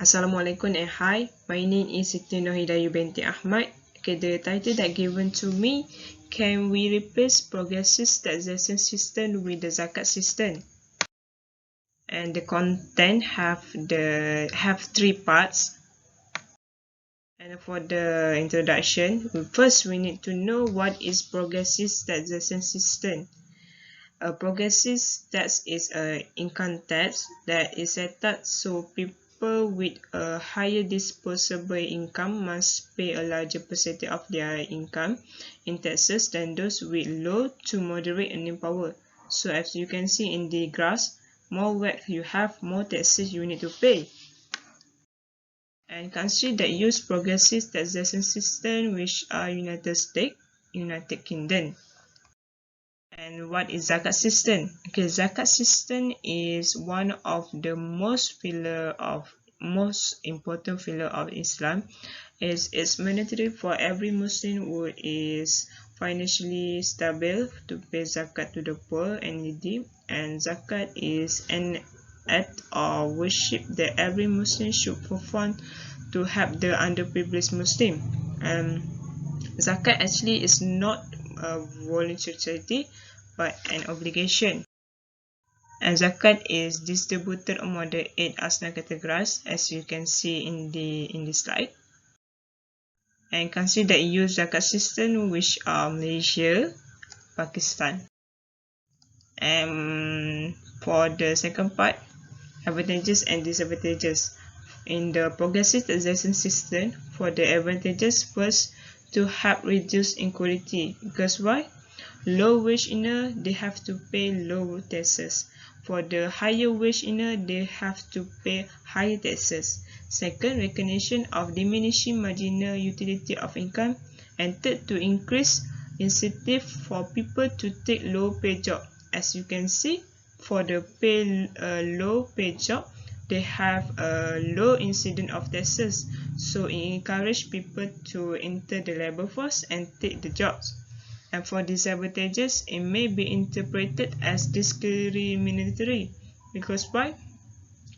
Assalamualaikum and hi, my name is Siti Nohidayu binti Ahmad. Okay, the title that given to me, can we replace progressive taxation system with the zakat system? And the content have three parts. And for the introduction, first we need to know what is progressive taxation system. A progressive tax is a income tax that is set up so people with a higher disposable income must pay a larger percentage of their income in taxes than those with low to moderate earning power. So as you can see in the graph, more wealth you have, more taxes you need to pay. And countries that use progressive taxation system which are United States, United Kingdom. And what is zakat system? Okay, zakat system is one of the most important pillar of Islam. It's mandatory for every Muslim who is financially stable to pay zakat to the poor and needy. And zakat is an act of worship that every Muslim should perform to help the underprivileged Muslim. Zakat actually is not a voluntary charity but an obligation. And zakat is distributed among the 8 asnaf categories as you can see in the slide. And countries that use zakat system which are Malaysia, Pakistan. And for the second part, advantages and disadvantages. In the progressive taxation system, for the advantages, first, to help reduce inequality. Because why? Low wage earner, they have to pay lower taxes. For the higher wage earner, they have to pay higher taxes. Second, recognition of diminishing marginal utility of income. And third, to increase incentive for people to take low pay job. As you can see, for the low pay job, they have a low incidence of taxes, so it encourages people to enter the labor force and take the jobs. And for disadvantages, it may be interpreted as discriminatory because why?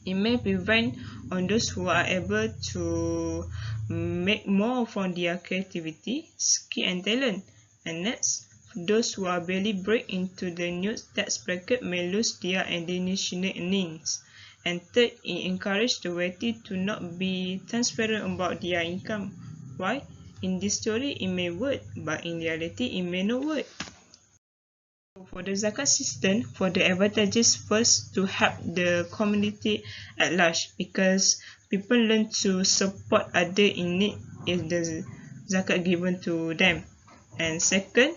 It may prevent on those who are able to make more from their creativity, skill and talent. And next, those who are barely break into the new tax bracket may lose their additional earnings. And third, it encourages the wealthy to not be transparent about their income. Why? In this story, it may work, but in reality, it may not work. For the zakat system, for the advantages, first, to help the community at large because people learn to support other in need if the zakat given to them. And second,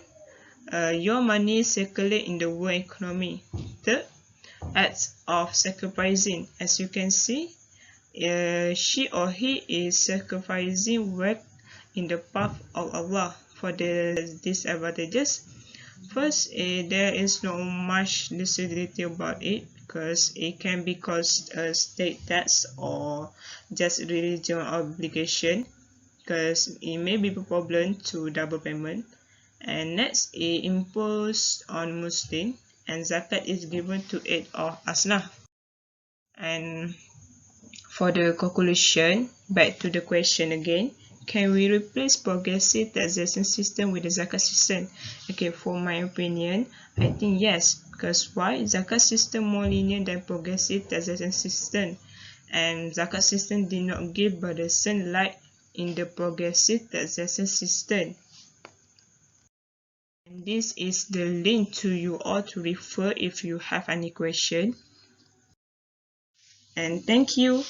your money circulate in the world economy. Third, acts of sacrificing. As you can see, she or he is sacrificing wealth in the path of Allah. For the disadvantages, first, there is not much lucidity about it because it can be caused a state tax or just religion obligation because it may be a problem to double payment. And next, it imposed on Muslim and zakat is given to 8 of asnaf. And for the conclusion, back to the question again, can we replace progressive taxation system with the zakat system? Okay, for my opinion, I think yes. Because why? Zakat system more lenient than progressive taxation system. And zakat system did not give burdensome like in the progressive taxation system. And this is the link to you all to refer if you have any question. And thank you.